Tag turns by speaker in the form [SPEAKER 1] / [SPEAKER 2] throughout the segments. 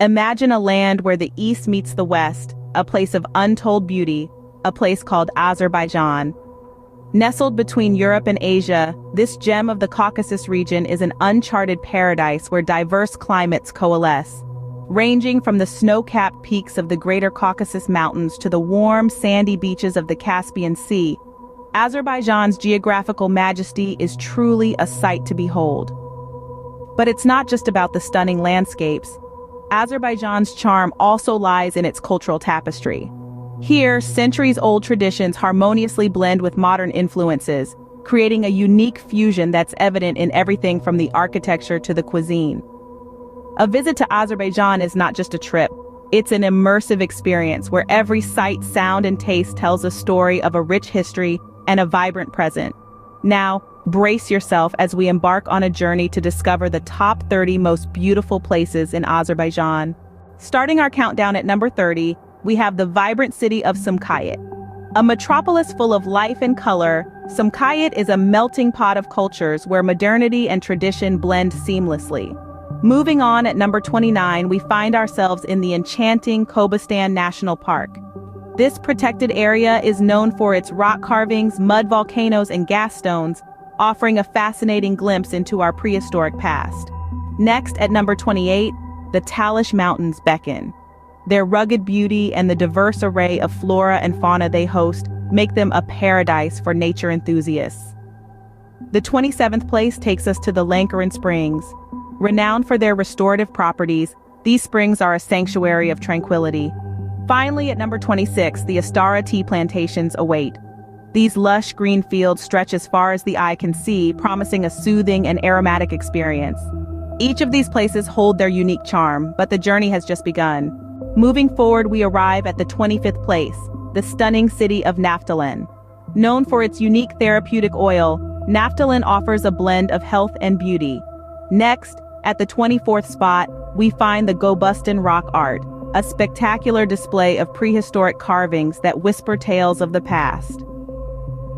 [SPEAKER 1] Imagine a land where the east meets the west, a place of untold beauty, a place called Azerbaijan. Nestled between Europe and Asia, this gem of the Caucasus region is an uncharted paradise where diverse climates coalesce. Ranging from the snow-capped peaks of the Greater Caucasus Mountains to the warm, sandy beaches of the Caspian Sea, Azerbaijan's geographical majesty is truly a sight to behold. But it's not just about the stunning landscapes. Azerbaijan's charm also lies in its cultural tapestry. Here, centuries-old traditions harmoniously blend with modern influences, creating a unique fusion that's evident in everything from the architecture to the cuisine. A visit to Azerbaijan is not just a trip. It's an immersive experience where every sight, sound, and taste tells a story of a rich history and a vibrant present. Now, brace yourself as we embark on a journey to discover the top 30 most beautiful places in Azerbaijan. Starting our countdown at number 30, we have the vibrant city of Sumqayit. A metropolis full of life and color, Sumqayit is a melting pot of cultures where modernity and tradition blend seamlessly. Moving on at number 29, we find ourselves in the enchanting Kobustan National Park. This protected area is known for its rock carvings, mud volcanoes, and gas stones, offering a fascinating glimpse into our prehistoric past. Next, at number 28, the Talish Mountains beckon. Their rugged beauty and the diverse array of flora and fauna they host make them a paradise for nature enthusiasts. The 27th place takes us to the Lankaran Springs. Renowned for their restorative properties, these springs are a sanctuary of tranquility. Finally, at number 26, the Astara tea plantations await. These lush green fields stretch as far as the eye can see, promising a soothing and aromatic experience. Each of these places hold their unique charm, but the journey has just begun. Moving forward, we arrive at the 25th place, the stunning city of Naftalan. Known for its unique therapeutic oil, Naftalan offers a blend of health and beauty. Next, at the 24th spot, we find the Gobustan Rock Art, a spectacular display of prehistoric carvings that whisper tales of the past.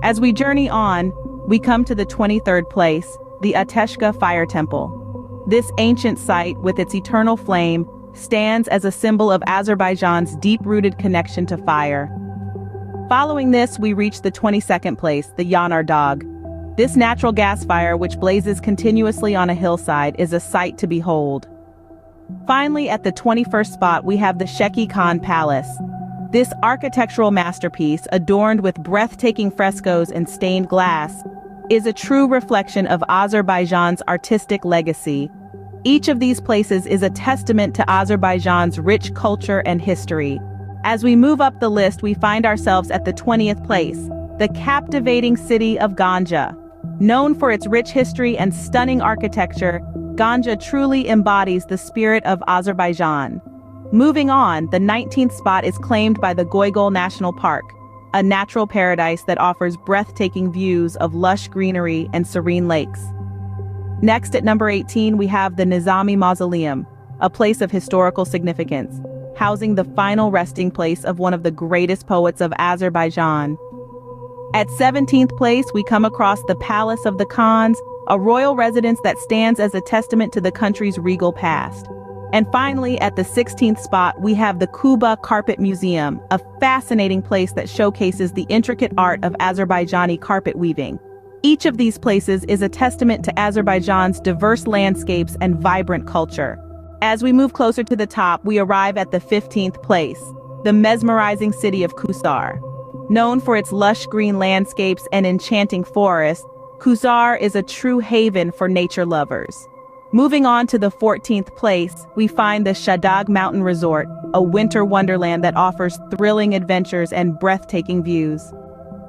[SPEAKER 1] As we journey on, we come to the 23rd place, the Ateşka Fire Temple. This ancient site, with its eternal flame, stands as a symbol of Azerbaijan's deep-rooted connection to fire. Following this, we reach the 22nd place, the Yanar Dağ. This natural gas fire, which blazes continuously on a hillside, is a sight to behold. Finally, at the 21st spot, we have the Sheki Khan Palace. This architectural masterpiece, adorned with breathtaking frescoes and stained glass, is a true reflection of Azerbaijan's artistic legacy. Each of these places is a testament to Azerbaijan's rich culture and history. As we move up the list, we find ourselves at the 20th place, the captivating city of Ganja. Known for its rich history and stunning architecture, Ganja truly embodies the spirit of Azerbaijan. Moving on, the 19th spot is claimed by the Goygol National Park, a natural paradise that offers breathtaking views of lush greenery and serene lakes. Next, at number 18, we have the Nizami Mausoleum, a place of historical significance, housing the final resting place of one of the greatest poets of Azerbaijan. At 17th place, we come across the Palace of the Khans, a royal residence that stands as a testament to the country's regal past. And finally, at the 16th spot, we have the Kuba Carpet Museum, a fascinating place that showcases the intricate art of Azerbaijani carpet weaving. Each of these places is a testament to Azerbaijan's diverse landscapes and vibrant culture. As we move closer to the top, we arrive at the 15th place, the mesmerizing city of Qusar. Known for its lush green landscapes and enchanting forests, Qusar is a true haven for nature lovers. Moving on to the 14th place, we find the Shadag Mountain Resort, a winter wonderland that offers thrilling adventures and breathtaking views.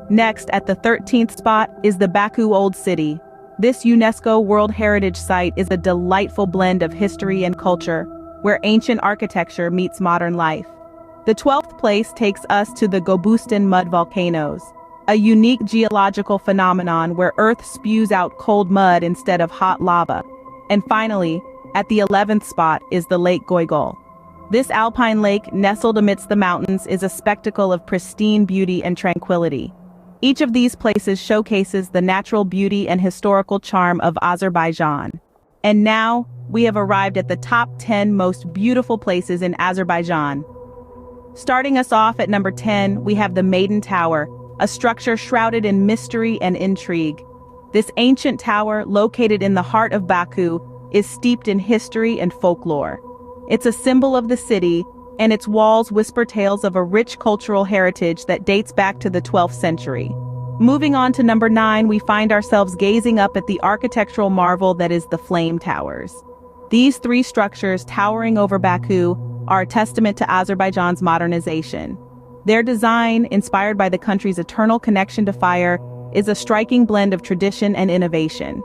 [SPEAKER 1] Next, at the 13th spot, is the Baku Old City. This UNESCO World Heritage Site is a delightful blend of history and culture, where ancient architecture meets modern life. The 12th place takes us to the Gobustan Mud Volcanoes, a unique geological phenomenon where Earth spews out cold mud instead of hot lava. And finally, at the 11th spot is the Lake Goygol. This alpine lake, nestled amidst the mountains, is a spectacle of pristine beauty and tranquility. Each of these places showcases the natural beauty and historical charm of Azerbaijan. And now, we have arrived at the top 10 most beautiful places in Azerbaijan. Starting us off at number 10, we have the Maiden Tower, a structure shrouded in mystery and intrigue. This ancient tower, located in the heart of Baku, is steeped in history and folklore. It's a symbol of the city, and its walls whisper tales of a rich cultural heritage that dates back to the 12th century. Moving on to number 9, we find ourselves gazing up at the architectural marvel that is the Flame Towers. These three structures, towering over Baku, are a testament to Azerbaijan's modernization. Their design, inspired by the country's eternal connection to fire, is a striking blend of tradition and innovation.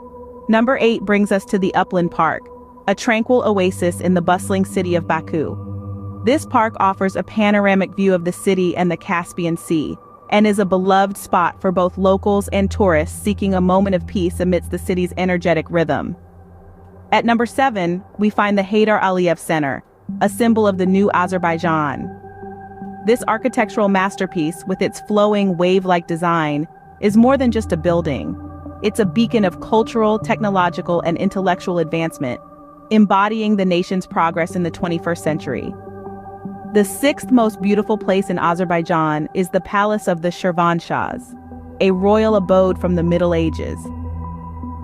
[SPEAKER 1] Number 8 brings us to the Upland Park, a tranquil oasis in the bustling city of Baku. This park offers a panoramic view of the city and the Caspian Sea, and is a beloved spot for both locals and tourists seeking a moment of peace amidst the city's energetic rhythm. At number 7, we find the Heydar Aliyev Center, a symbol of the new Azerbaijan. This architectural masterpiece, with its flowing, wave-like design, is more than just a building. It's a beacon of cultural, technological, and intellectual advancement, embodying the nation's progress in the 21st century. The 6th most beautiful place in Azerbaijan is the Palace of the Shirvanshahs, a royal abode from the Middle Ages.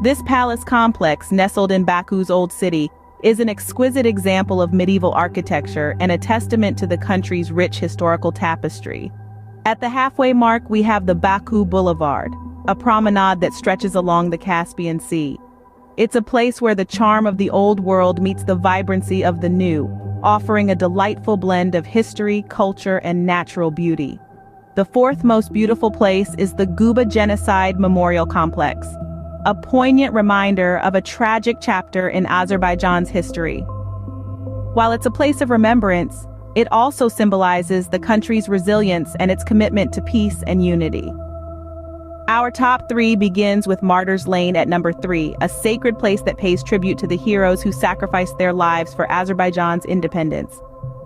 [SPEAKER 1] This palace complex, nestled in Baku's old city, is an exquisite example of medieval architecture and a testament to the country's rich historical tapestry. At the halfway mark, we have the Baku Boulevard, a promenade that stretches along the Caspian Sea. It's a place where the charm of the old world meets the vibrancy of the new, offering a delightful blend of history, culture, and natural beauty. The 4th most beautiful place is the Guba Genocide Memorial Complex, a poignant reminder of a tragic chapter in Azerbaijan's history. While it's a place of remembrance, it also symbolizes the country's resilience and its commitment to peace and unity. Our top 3 begins with Martyrs Lane at number 3, a sacred place that pays tribute to the heroes who sacrificed their lives for Azerbaijan's independence.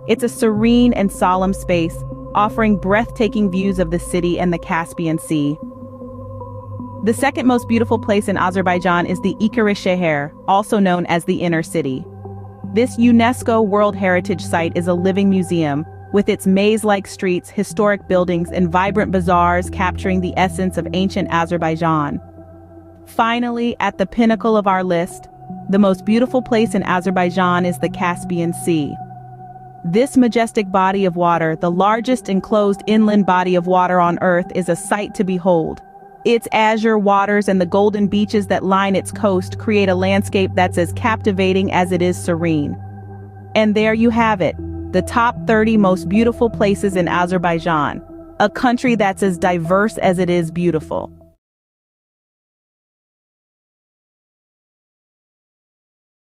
[SPEAKER 1] It's a serene and solemn space, offering breathtaking views of the city and the Caspian Sea. The 2nd most beautiful place in Azerbaijan is the Ikari Sheher, also known as the Inner City. This UNESCO World Heritage Site is a living museum, with its maze-like streets, historic buildings, and vibrant bazaars capturing the essence of ancient Azerbaijan. Finally, at the pinnacle of our list, the most beautiful place in Azerbaijan is the Caspian Sea. This majestic body of water, the largest enclosed inland body of water on Earth, is a sight to behold. Its azure waters and the golden beaches that line its coast create a landscape that's as captivating as it is serene. And there you have it, the top 30 most beautiful places in Azerbaijan, a country that's as diverse as it is beautiful.